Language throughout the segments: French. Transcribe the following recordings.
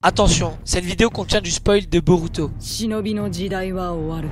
Attention, cette vidéo contient du spoil de Boruto. 忍びの時代は終わる。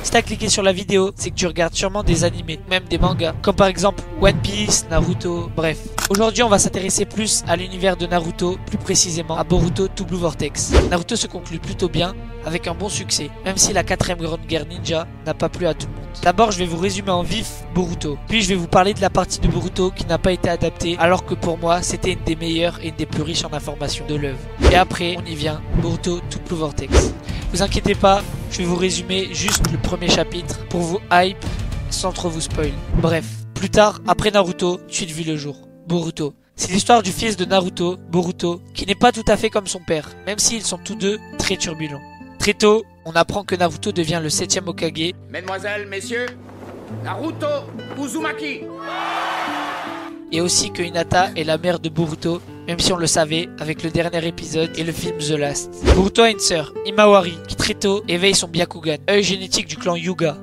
Si t'as cliqué sur la vidéo, c'est que tu regardes sûrement des animés, même des mangas, comme par exemple One Piece, Naruto, bref. Aujourd'hui, on va s'intéresser plus à l'univers de Naruto, plus précisément à Boruto To Blue Vortex. Naruto se conclut plutôt bien, avec un bon succès, même si la 4ème grande guerre ninja n'a pas plu à tout le monde. D'abord, je vais vous résumer en vif Boruto, puis je vais vous parler de la partie de Boruto qui n'a pas été adaptée, alors que pour moi, c'était une des meilleures et une des plus riches en informations de l'œuvre. Et après, on y vient, Boruto To Blue Vortex. Vous inquiétez pas, je vais vous résumer juste le premier chapitre pour vous hype sans trop vous spoil. Bref, plus tard, après Naruto, suite vue le jour. Boruto. C'est l'histoire du fils de Naruto, Boruto, qui n'est pas tout à fait comme son père, même s'ils sont tous deux très turbulents. Très tôt, on apprend que Naruto devient le 7ème Hokage. Mesdemoiselles, messieurs, Naruto Uzumaki. Et aussi que Hinata est la mère de Boruto, même si on le savait avec le dernier épisode et le film The Last. Boruto a une sœur, Himawari, qui très tôt éveille son Byakugan, œil génétique du clan Hyuga.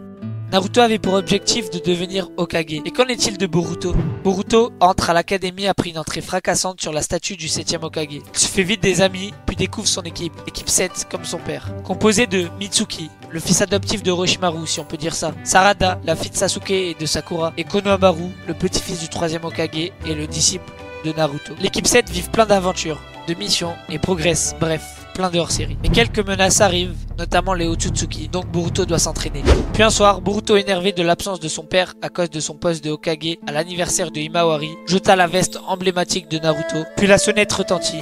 Naruto avait pour objectif de devenir Hokage. Et qu'en est-il de Boruto? Boruto entre à l'académie après une entrée fracassante sur la statue du 7ème Hokage. Il se fait vite des amis, puis découvre son équipe 7 comme son père. Composée de Mitsuki, le fils adoptif de Orochimaru si on peut dire ça, Sarada, la fille de Sasuke et de Sakura, et Konohamaru, le petit-fils du 3ème Hokage et le disciple de Naruto. L'équipe 7 vit plein d'aventures, de missions et progresse, bref, plein de hors-série. Mais quelques menaces arrivent, notamment les Otsutsuki, donc Boruto doit s'entraîner. Puis un soir, Boruto, énervé de l'absence de son père à cause de son poste de Hokage à l'anniversaire de Himawari, jeta la veste emblématique de Naruto, puis la sonnette retentit.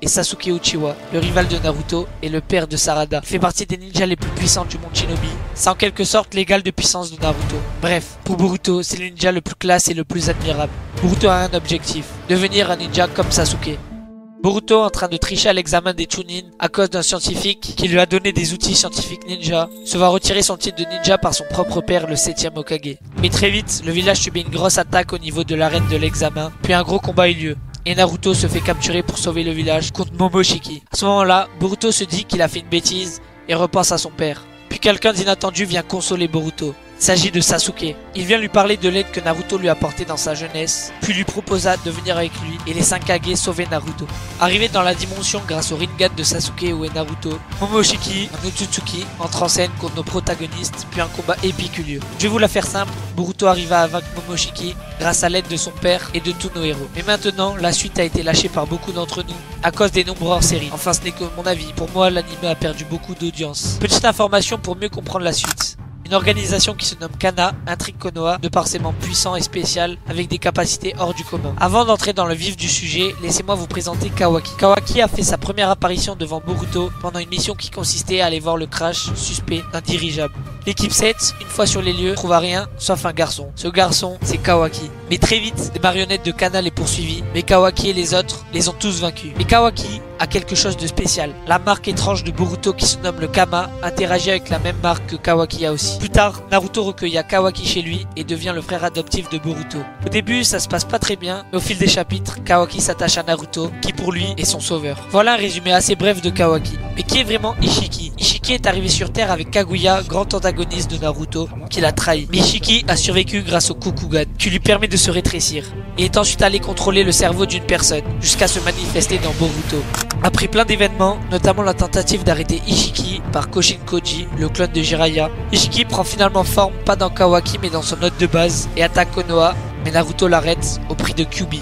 Et Sasuke Uchiwa, le rival de Naruto et le père de Sarada, fait partie des ninjas les plus puissants du monde shinobi. C'est en quelque sorte l'égal de puissance de Naruto. Bref, pour Boruto, c'est le ninja le plus classe et le plus admirable. Boruto a un objectif, devenir un ninja comme Sasuke. Boruto, en train de tricher à l'examen des Chunin à cause d'un scientifique qui lui a donné des outils scientifiques ninja, se voit retirer son titre de ninja par son propre père, le 7ème Hokage. Mais très vite, le village subit une grosse attaque au niveau de l'arène de l'examen, puis un gros combat eut lieu. Et Naruto se fait capturer pour sauver le village contre Momoshiki. À ce moment-là, Boruto se dit qu'il a fait une bêtise et repense à son père. Puis quelqu'un d'inattendu vient consoler Boruto. Il s'agit de Sasuke. Il vient lui parler de l'aide que Naruto lui a apportée dans sa jeunesse, puis lui proposa de venir avec lui et les 5 Kage sauver Naruto. Arrivé dans la dimension grâce au Rinnegan de Sasuke où est Naruto, Momoshiki, un Otsutsuki, entre en scène contre nos protagonistes, puis un combat épique eut lieu. Je vais vous la faire simple, Boruto arriva à vaincre Momoshiki grâce à l'aide de son père et de tous nos héros. Mais maintenant, la suite a été lâchée par beaucoup d'entre nous à cause des nombreux hors-séries. Enfin, ce n'est que mon avis. Pour moi, l'anime a perdu beaucoup d'audience. Petite information pour mieux comprendre la suite. Une organisation qui se nomme Kana intrigue Konoha de par ses membres puissants et spéciaux avec des capacités hors du commun. Avant d'entrer dans le vif du sujet, laissez-moi vous présenter Kawaki. Kawaki a fait sa première apparition devant Boruto pendant une mission qui consistait à aller voir le crash suspect d'un dirigeable. L'équipe 7, une fois sur les lieux, trouva rien sauf un garçon. Ce garçon, c'est Kawaki. Mais très vite, des marionnettes de Kana les poursuivit, mais Kawaki et les autres les ont tous vaincus. Mais Kawaki a quelque chose de spécial. La marque étrange de Boruto qui se nomme le Kama interagit avec la même marque que Kawaki a aussi. Plus tard, Naruto recueilla Kawaki chez lui et devient le frère adoptif de Boruto. Au début, ça se passe pas très bien, mais au fil des chapitres, Kawaki s'attache à Naruto, qui pour lui est son sauveur. Voilà un résumé assez bref de Kawaki. Mais qui est vraiment Ishiki? Ishiki est arrivé sur Terre avec Kaguya, grand antagoniste de Naruto, qui l'a trahi. Mais Ishiki a survécu grâce au Kokugan, qui lui permet de se rétrécir. Et est ensuite allé contrôler le cerveau d'une personne, jusqu'à se manifester dans Boruto. Après plein d'événements, notamment la tentative d'arrêter Ishiki par Koshin Koji, le clone de Jiraiya, Ishiki prend finalement forme pas dans Kawaki mais dans son hôte de base et attaque Konoha, mais Naruto l'arrête au prix de Kyuubi.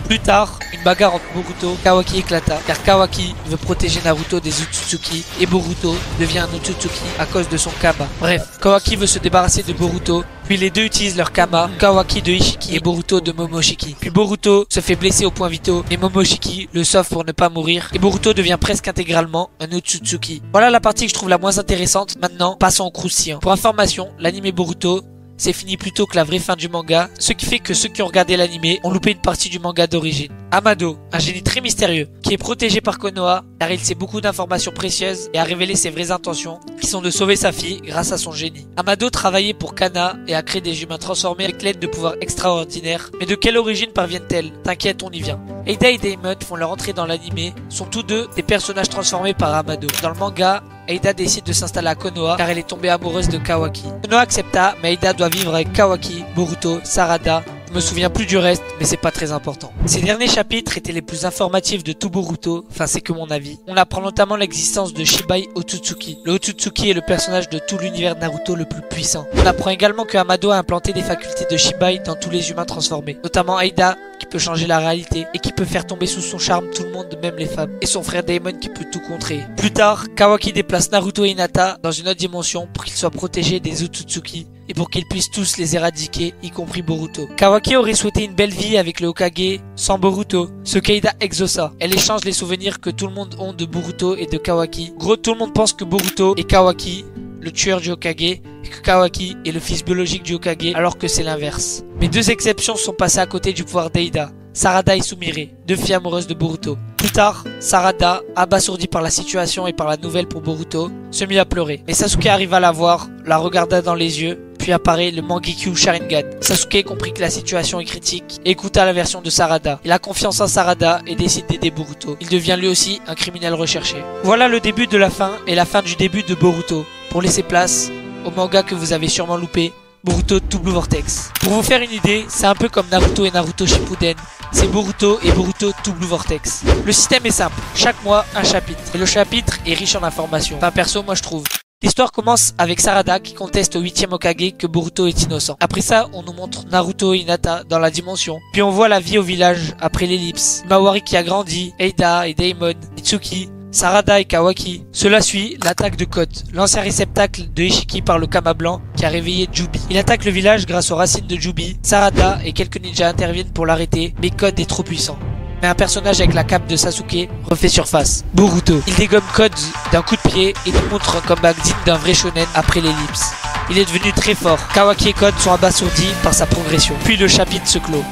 Plus tard, une bagarre entre Boruto et Kawaki éclata, car Kawaki veut protéger Naruto des Otsutsuki et Boruto devient un Otsutsuki à cause de son Kama. Bref, Kawaki veut se débarrasser de Boruto, puis les deux utilisent leur Kama, Kawaki de Ishiki et Boruto de Momoshiki. Puis Boruto se fait blesser au point vitaux, mais Momoshiki le sauve pour ne pas mourir, et Boruto devient presque intégralement un Otsutsuki. Voilà la partie que je trouve la moins intéressante. Maintenant, passons au croustillant. Pour information, l'anime Boruto c'est fini plus tôt que la vraie fin du manga, ce qui fait que ceux qui ont regardé l'anime ont loupé une partie du manga d'origine. Amado, un génie très mystérieux, qui est protégé par Konoha, car il sait beaucoup d'informations précieuses et a révélé ses vraies intentions, qui sont de sauver sa fille grâce à son génie. Amado travaillait pour Kana et a créé des humains transformés avec l'aide de pouvoirs extraordinaires, mais de quelle origine parviennent-elles? T'inquiète, on y vient. Eida et Daimon font leur entrée dans l'anime, sont tous deux des personnages transformés par Amado. Dans le manga, Aida décide de s'installer à Konoha car elle est tombée amoureuse de Kawaki. Konoha accepta, mais Aida doit vivre avec Kawaki, Boruto, Sarada. Je me souviens plus du reste, mais c'est pas très important. Ces derniers chapitres étaient les plus informatifs de tout Boruto, enfin c'est que mon avis. On apprend notamment l'existence de Shibai Otsutsuki. Le Otsutsuki est le personnage de tout l'univers Naruto le plus puissant. On apprend également que Amado a implanté des facultés de Shibai dans tous les humains transformés, notamment Aida qui peut changer la réalité et qui peut faire tomber sous son charme tout le monde, même les femmes, et son frère Daimon qui peut tout contrer. Plus tard, Kawaki déplace Naruto et Hinata dans une autre dimension pour qu'ils soient protégés des Otsutsuki et pour qu'ils puissent tous les éradiquer, y compris Boruto. Kawaki aurait souhaité une belle vie avec le Hokage sans Boruto, ce qu'Aida exauça. Elle échange les souvenirs que tout le monde ont de Boruto et de Kawaki. Gros, tout le monde pense que Boruto est Kawaki, le tueur du Hokage, et que Kawaki est le fils biologique du Hokage, alors que c'est l'inverse. Mais deux exceptions sont passées à côté du pouvoir d'Aida. Sarada et Sumire, deux filles amoureuses de Boruto. Plus tard, Sarada, abasourdie par la situation et par la nouvelle pour Boruto, se mit à pleurer. Mais Sasuke arriva à la voir, la regarda dans les yeux, puis apparaît le Mangekyo Sharingan. Sasuke comprit que la situation est critique et écouta la version de Sarada. Il a confiance en Sarada et décide d'aider Boruto. Il devient lui aussi un criminel recherché. Voilà le début de la fin et la fin du début de Boruto. Pour laisser place au manga que vous avez sûrement loupé, Boruto Double Vortex. Pour vous faire une idée, c'est un peu comme Naruto et Naruto Shippuden. C'est Boruto et Boruto Double Vortex. Le système est simple, chaque mois un chapitre. Et le chapitre est riche en informations. Enfin perso, moi je trouve. L'histoire commence avec Sarada qui conteste au 8e Hokage que Boruto est innocent. Après ça, on nous montre Naruto et Hinata dans la dimension. Puis on voit la vie au village après l'ellipse. Mawari qui a grandi, Aida et Daimon, Mitsuki, Sarada et Kawaki. Cela suit l'attaque de Code, l'ancien réceptacle de Ishiki par le Kama blanc qui a réveillé Jubi. Il attaque le village grâce aux racines de Jubi. Sarada et quelques ninjas interviennent pour l'arrêter, mais Code est trop puissant. Mais un personnage avec la cape de Sasuke refait surface, Boruto. Il dégomme Code d'un coup de pied et nous montre un comeback digne d'un vrai shonen après l'ellipse. Il est devenu très fort. Kawaki et Code sont abasourdis par sa progression. Puis le chapitre se clôt.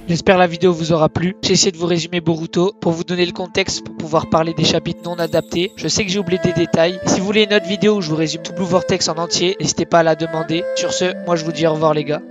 J'espère la vidéo vous aura plu. J'ai essayé de vous résumer Boruto pour vous donner le contexte pour pouvoir parler des chapitres non adaptés. Je sais que j'ai oublié des détails. Si vous voulez une autre vidéo où je vous résume tout Blue Vortex en entier, n'hésitez pas à la demander. Sur ce, moi je vous dis au revoir les gars.